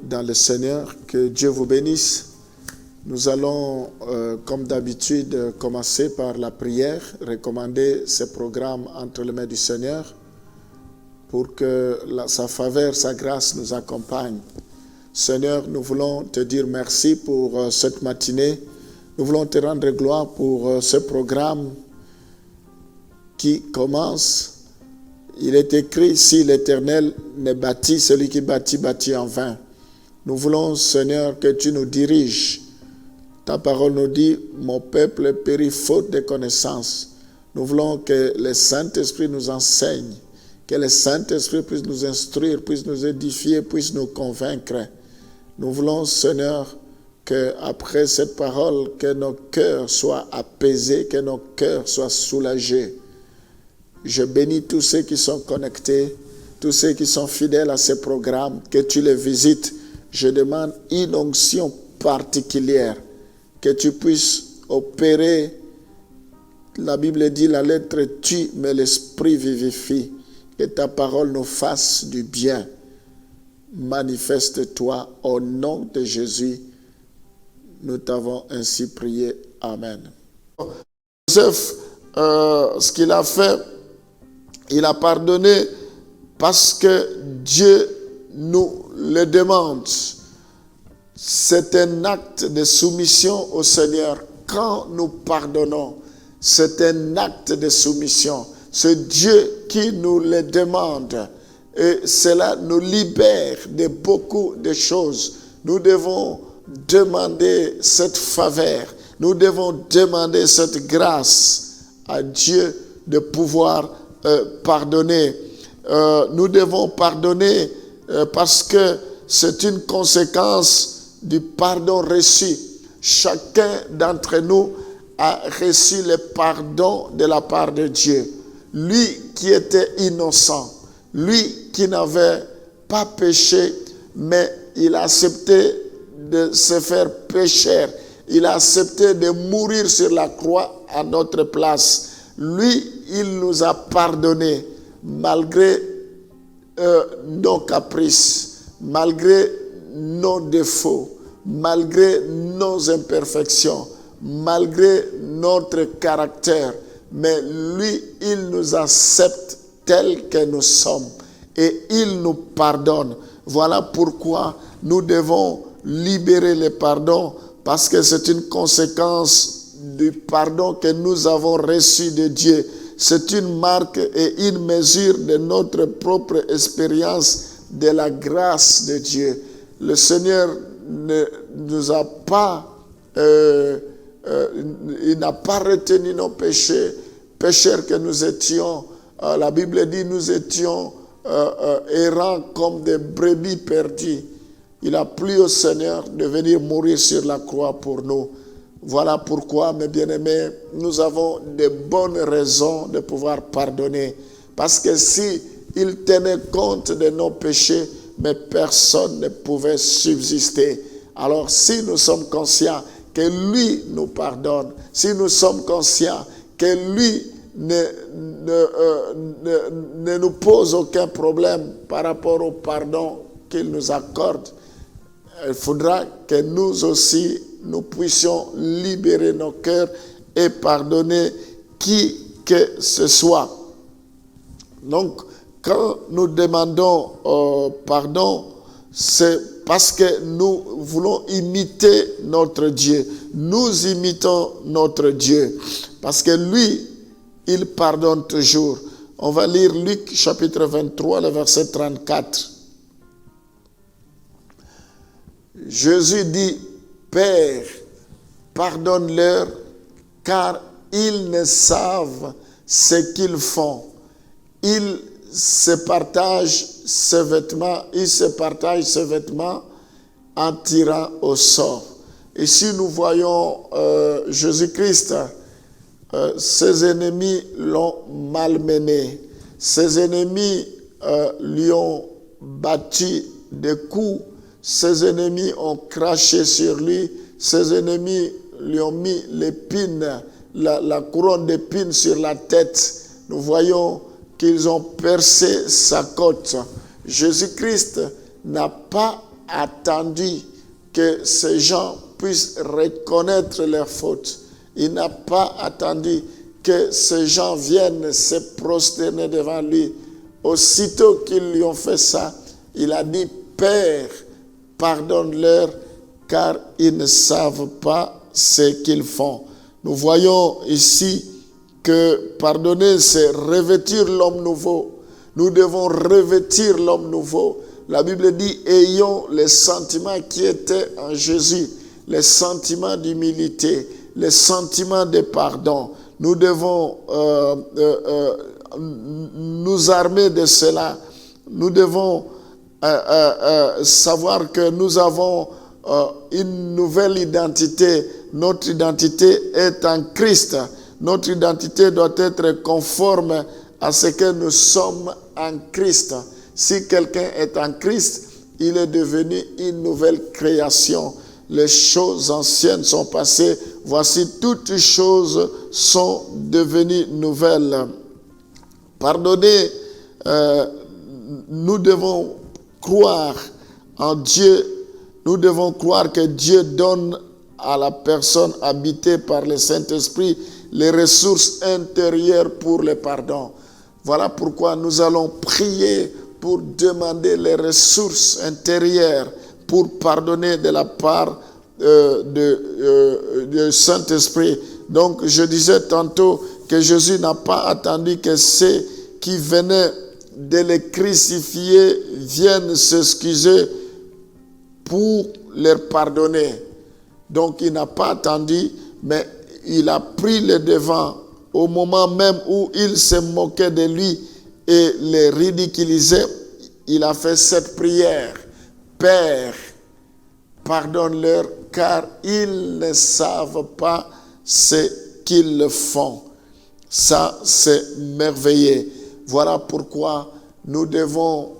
dans le Seigneur, que Dieu vous bénisse. Nous allons, comme d'habitude, commencer par la prière, recommander ce programme entre les mains du Seigneur pour que sa faveur, sa grâce nous accompagne. Seigneur, nous voulons te dire merci pour cette matinée. Nous voulons te rendre gloire pour ce programme qui commence. Il est écrit, si l'Éternel ne bâtit, celui qui bâtit, bâtit en vain. Nous voulons, Seigneur, que tu nous diriges. Ta parole nous dit, mon peuple périt faute de connaissance. Nous voulons que le Saint-Esprit nous enseigne, que le Saint-Esprit puisse nous instruire, puisse nous édifier, puisse nous convaincre. Nous voulons, Seigneur, qu'après cette parole, que nos cœurs soient apaisés, que nos cœurs soient soulagés. Je bénis tous ceux qui sont connectés, tous ceux qui sont fidèles à ce programme, que tu les visites. Je demande une onction particulière, que tu puisses opérer. La Bible dit, la lettre tue, mais l'esprit vivifie. Que ta parole nous fasse du bien. Manifeste-toi au nom de Jésus. Nous t'avons ainsi prié. Amen. Joseph, ce qu'il a fait, il a pardonné parce que Dieu nous le demande. C'est un acte de soumission au Seigneur. Quand nous pardonnons, c'est un acte de soumission. C'est Dieu qui nous le demande. Et cela nous libère de beaucoup de choses. Nous devons demander cette faveur. Nous devons demander cette grâce à Dieu de pouvoir pardonner. Nous devons pardonner parce que c'est une conséquence du pardon reçu. Chacun d'entre nous a reçu le pardon de la part de Dieu. Lui qui était innocent, lui qui n'avait pas péché, mais il a accepté de se faire pécheur. Il a accepté de mourir sur la croix à notre place. Lui, il nous a pardonné malgré nos caprices, malgré nos défauts, malgré nos imperfections, malgré notre caractère. Mais lui, il nous accepte tels que nous sommes et il nous pardonne. Voilà pourquoi nous devons libérer le pardon, parce que c'est une conséquence du pardon que nous avons reçu de Dieu. C'est une marque et une mesure de notre propre expérience de la grâce de Dieu. Le Seigneur ne nous a pas, il n'a pas retenu nos péchés, pécheurs que nous étions. La Bible dit nous étions errants comme des brebis perdues. Il a plu au Seigneur de venir mourir sur la croix pour nous. Voilà pourquoi, mes bien-aimés, nous avons de bonnes raisons de pouvoir pardonner. Parce que si il tenait compte de nos péchés, mais personne ne pouvait subsister. Alors si nous sommes conscients que lui nous pardonne, si nous sommes conscients que lui ne nous pose aucun problème par rapport au pardon qu'il nous accorde, il faudra que nous aussi, nous puissions libérer nos cœurs et pardonner qui que ce soit. Donc, quand nous demandons pardon, c'est parce que nous voulons imiter notre Dieu. Nous imitons notre Dieu. Parce que lui, il pardonne toujours. On va lire Luc chapitre 23, le verset 34. Jésus dit, Père, pardonne-leur, car ils ne savent ce qu'ils font. Ils se partagent ses vêtements en tirant au sort. Ici, nous voyons Jésus-Christ. Ses ennemis l'ont malmené. Ses ennemis lui ont battu des coups. Ses ennemis ont craché sur lui. Ses ennemis lui ont mis l'épine, la couronne d'épines sur la tête. Nous voyons qu'ils ont percé sa côte. Jésus-Christ n'a pas attendu que ces gens puissent reconnaître leurs fautes. Il n'a pas attendu que ces gens viennent se prosterner devant lui. Aussitôt qu'ils lui ont fait ça, il a dit, Père, pardonne-leur, car ils ne savent pas ce qu'ils font. Nous voyons ici que pardonner, c'est revêtir l'homme nouveau. Nous devons revêtir l'homme nouveau. La Bible dit, ayons les sentiments qui étaient en Jésus, les sentiments d'humilité, les sentiments de pardon. Nous devons nous armer de cela. Nous devons savoir que nous avons une nouvelle identité. Notre identité est en Christ. Notre identité doit être conforme à ce que nous sommes en Christ. Si quelqu'un est en Christ, il est devenu une nouvelle création. Les choses anciennes sont passées. Voici, toutes choses sont devenues nouvelles. Pardonner, nous devons croire en Dieu. Nous devons croire que Dieu donne à la personne habitée par le Saint-Esprit les ressources intérieures pour le pardon. Voilà pourquoi nous allons prier pour demander les ressources intérieures pour pardonner de la part du Saint-Esprit. Donc, je disais tantôt que Jésus n'a pas attendu que ceux qui venaient de le crucifier viennent s'excuser pour leur pardonner. Donc, il n'a pas attendu, mais il a pris le devant au moment même où il se moquait de lui et le ridiculisait. Il a fait cette prière. Père, pardonne-leur car ils ne savent pas ce qu'ils font. Ça, c'est merveilleux. Voilà pourquoi nous devons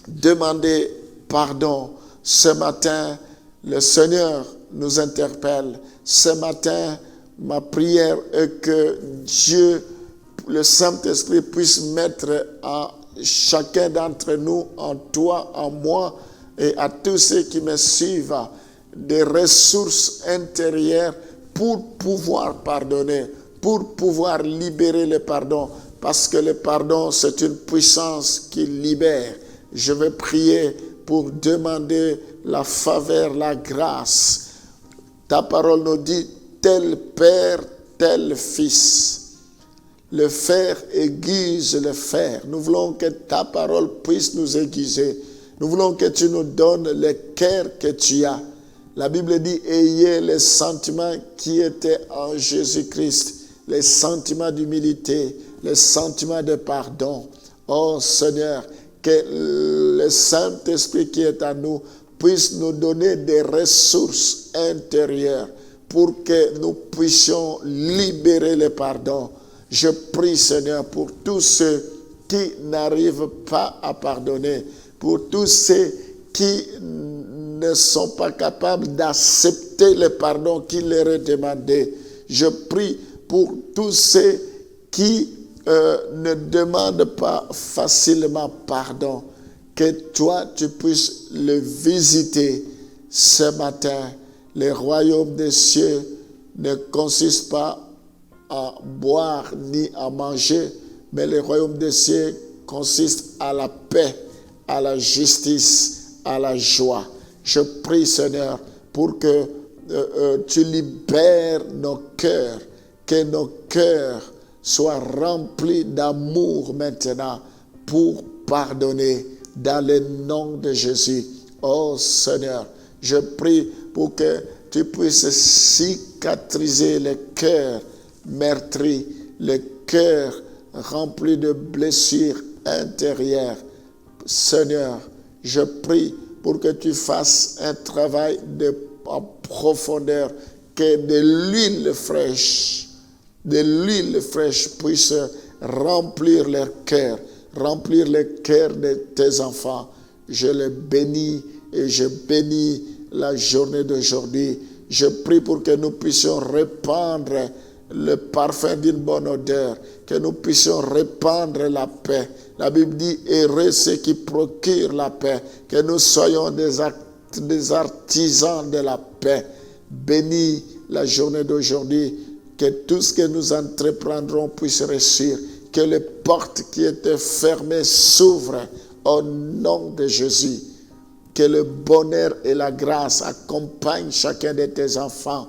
demander pardon. Ce matin, le Seigneur nous interpelle. Ce matin, ma prière est que Dieu, le Saint-Esprit, puisse mettre en chacun d'entre nous, en toi, en moi et à tous ceux qui me suivent, des ressources intérieures pour pouvoir pardonner, pour pouvoir libérer le pardon. Parce que le pardon, c'est une puissance qui libère. Je vais prier pour demander la faveur, la grâce. Ta parole nous dit, tel Père, tel Fils. Le fer aiguise le fer. Nous voulons que ta parole puisse nous aiguiser. Nous voulons que tu nous donnes le cœur que tu as. La Bible dit, ayez les sentiments qui étaient en Jésus-Christ. Les sentiments d'humilité, les sentiments de pardon. Oh Seigneur, que le Saint-Esprit qui est en nous puisse nous donner des ressources intérieures pour que nous puissions libérer le pardon. Je prie, Seigneur, pour tous ceux qui n'arrivent pas à pardonner, pour tous ceux qui ne sont pas capables d'accepter le pardon qui leur est demandé. Je prie pour tous ceux qui ne demandent pas facilement pardon, que toi, tu puisses le visiter ce matin. Le royaume des cieux ne consiste pas à boire ni à manger, mais le royaume des cieux consiste à la paix, à la justice, à la joie. Je prie, Seigneur, pour que tu libères nos cœurs, que nos cœurs soient remplis d'amour maintenant pour pardonner dans le nom de Jésus. Oh Seigneur, je prie pour que tu puisses cicatriser le cœur meurtri, le cœur rempli de blessures intérieures. Seigneur, je prie pour que tu fasses un travail en profondeur, que de l'huile fraîche puisse remplir leur cœur, remplir le cœur de tes enfants. Je les bénis et je bénis la journée d'aujourd'hui. Je prie pour que nous puissions répandre le parfum d'une bonne odeur, que nous puissions répandre la paix, La Bible dit, heureux ceux qui procurent la paix, que nous soyons des artisans de la paix. Bénis la journée d'aujourd'hui, que tout ce que nous entreprendrons puisse réussir, que les portes qui étaient fermées s'ouvrent au nom de Jésus. Que le bonheur et la grâce accompagnent chacun de tes enfants.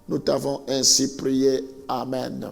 Nous t'avons ainsi prié. Amen.